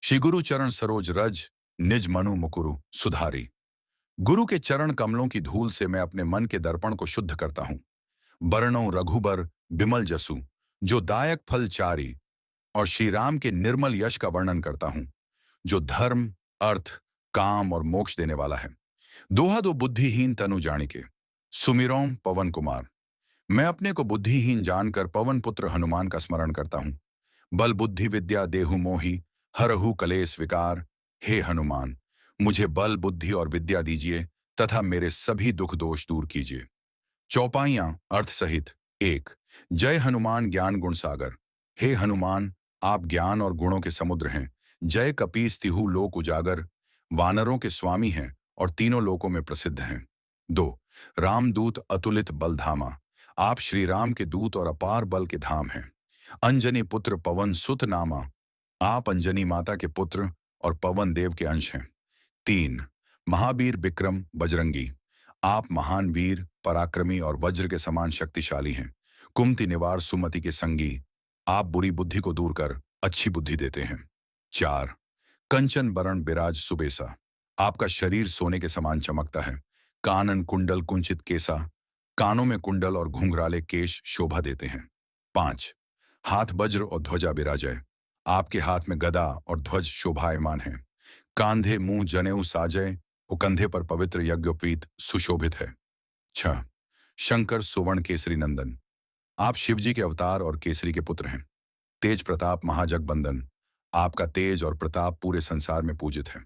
श्री गुरु चरण सरोज रज, निज मनु मुकुरु सुधारी। गुरु के चरण कमलों की धूल से मैं अपने मन के दर्पण को शुद्ध करता हूं। बरनों रघुबर बिमल जसु, जो दायक फल चारी, और श्री राम के निर्मल यश का वर्णन करता हूं, जो धर्म, अर्थ, काम और मोक्ष देने वाला है। दोहा दो बुद्धिहीन तनु जानिके, सुमिरौं पवन कुमार। मैं अपने को बुद्धिहीन जानकर पवन पुत्र हनुमान का स्मरण करता हूं। बल बुद्धि विद्या देहु मोहि, हरहु कलेश विकार। हे हनुमान, मुझे बल बुद्धि और विद्या दीजिए तथा मेरे सभी दुख दोष दूर कीजिए। चौपाइयां अर्थ सहित। एक, जय हनुमान ज्ञान गुण सागर। हे हनुमान, आप ज्ञान और गुणों के समुद्र हैं। जय कपीस तिहु लोक उजागर, वानरों के स्वामी हैं और तीनों लोकों में प्रसिद्ध हैं। दो, रामदूत अतुलित बलधामा। आप श्री राम के दूत और अपार बल के धाम हैं। अंजनी पुत्र पवन सुत नामा। आप अंजनी माता के पुत्र और पवन देव के अंश हैं। तीन, महावीर विक्रम बजरंगी। आप महान वीर, पराक्रमी और वज्र के समान शक्तिशाली हैं। कुमति निवार सुमति के संगी। आप बुरी बुद्धि को दूर कर अच्छी बुद्धि देते हैं। चार, कंचन बरण बिराज सुबेसा। आपका शरीर सोने के समान चमकता है। कानन कुंडल कुंचित केसा। कानों में कुंडल और घुंघराले केश शोभा देते हैं। पांच, हाथ वज्र और ध्वजा बिराजय। आपके हाथ में गदा और ध्वज शोभायमान है। कांधे मुंह जनेऊ साजय, और कंधे पर पवित्र यज्ञोपवीत सुशोभित है। छह, शंकर सुवर्ण केसरी नंदन। आप शिवजी के अवतार और केसरी के पुत्र हैं। तेज प्रताप महाजगबंदन। आपका तेज और प्रताप पूरे संसार में पूजित है।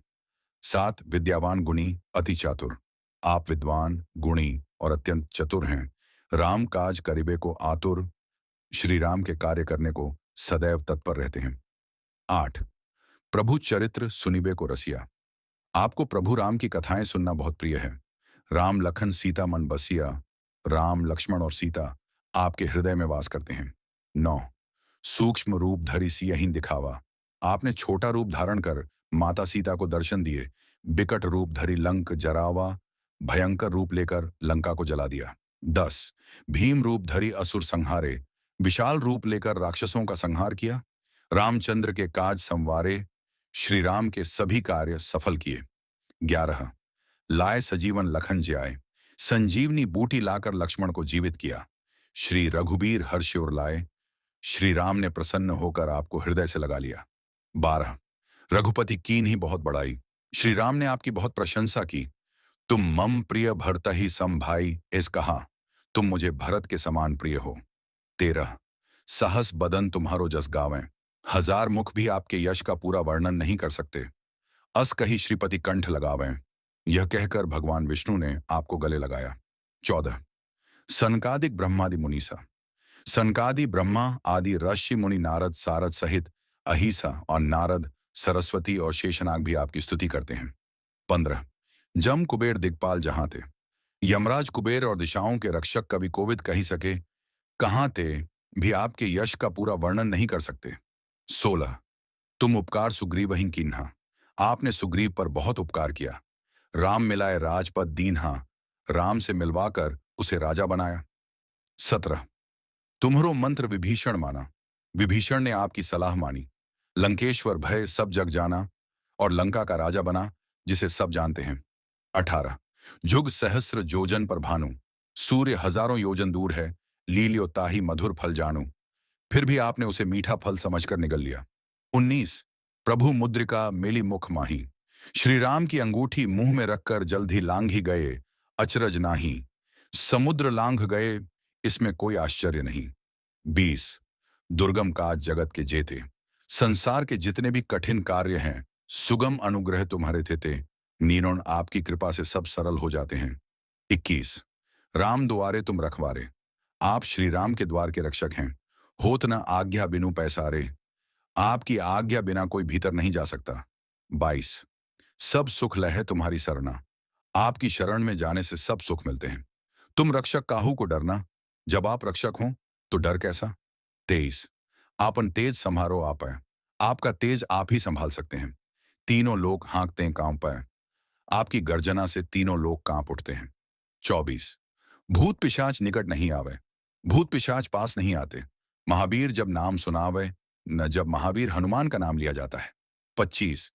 सात, विद्यावान गुणी अति चातुर। आप विद्वान, गुणी और अत्यंत चतुर हैं। राम काज करिबे को आतुर। श्री राम के कार्य करने को सदैव तत्पर रहते हैं। आठ, प्रभु चरित्र सुनिबे को रसिया। आपको प्रभु राम की कथाएं सुनना बहुत प्रिय है। राम लखन सीता मन बसिया। राम लक्ष्मण और सीता आपके हृदय में वास करते हैं। नौ, सूक्ष्म रूप धरि सियहि दिखावा। आपने छोटा रूप धारण कर माता सीता को दर्शन दिए। बिकट रूप धरि लंक जरावा। भयंकर रूप लेकर लंका को जला दिया। 10, भीम रूप धरि असुर संहारे। विशाल रूप लेकर राक्षसों का संहार किया। रामचंद्र के काज संवारे। श्री राम के सभी कार्य सफल किए। 11, लाए सजीवन लखन जियाए। संजीवनी बूटी लाकर लक्ष्मण को जीवित किया। श्री रघुबीर हर्ष और लाए। श्री राम ने प्रसन्न होकर आपको हृदय से लगा लिया। 12, रघुपति कीन ही बहुत बड़ाई। श्री राम ने आपकी बहुत प्रशंसा की। तुम मम प्रिय भरत ही सम भाई, इस कहा, तुम मुझे भरत के समान प्रिय हो। 13, सहस बदन तुम्हारो जस गावें। हजार मुख भी आपके यश का पूरा वर्णन नहीं कर सकते। अस कही श्रीपति कंठ लगावें। यह कहकर भगवान विष्णु ने आपको गले लगाया। 14, सनकादिक ब्रह्मादि मुनीसा। सनकादि ब्रह्मा आदि ऋषि मुनि नारद सारद सहित अहिसा और नारद, सरस्वती और शेषनाग भी आपकी स्तुति करते हैं। 15, जम कुबेर दिग्पाल जहां थे। यमराज कुबेर और दिशाओं के रक्षक कवि कोविद कही सके कहां थे भी आपके यश का पूरा वर्णन नहीं कर सकते। 16, तुम उपकार सुग्रीव ही कीन्हा। आपने सुग्रीव पर बहुत उपकार किया। राम मिलाए राजपद दीन्हा। राम से मिलवाकर उसे राजा बनाया। 17, तुम्हरो मंत्र विभीषण माना। विभीषण ने आपकी सलाह मानी। लंकेश्वर भय सब जग जाना और लंका का राजा बना, जिसे सब जानते हैं। 18, जुग सहस्र जोजन पर भानु। सूर्य हजारों योजन दूर है, लील्यो ताहि मधुर फल जानू। फिर भी आपने उसे मीठा फल समझकर निगल लिया। 19, प्रभु मुद्रिका मिली मुख माही। श्री राम की अंगूठी मुंह में रखकर जल्द ही लांघ ही गए, अचरज नाही। समुद्र लांघ गए, इसमें कोई आश्चर्य नहीं। 20, दुर्गम काज जगत के जेते। संसार के जितने भी कठिन कार्य हैं, सुगम अनुग्रह तुम्हारे थे। नीनों आपकी कृपा से सब सरल हो जाते हैं। 21, राम द्वारे तुम रखवारे। आप श्री राम के द्वार के रक्षक हैं। होत न आज्ञा बिनु पैसारे। आपकी आज्ञा बिना कोई भीतर नहीं जा सकता। 22, सब सुख लहे तुम्हारी सरना। आपकी शरण में जाने से सब सुख मिलते हैं। तुम रक्षक काहू को डरना, जब आप रक्षक हो तो डर कैसा। 23, आपन तेज संभारो आप है। आपका तेज आप ही संभाल सकते हैं। तीनों लोग हाँकते हैं कांप पाए। आपकी गर्जना से तीनों लोग कांप उठते हैं। 24, भूत पिशाच निकट नहीं आवे। भूत पिशाच पास नहीं आते। महावीर जब नाम सुनावे, न जब महावीर हनुमान का नाम लिया जाता है। 25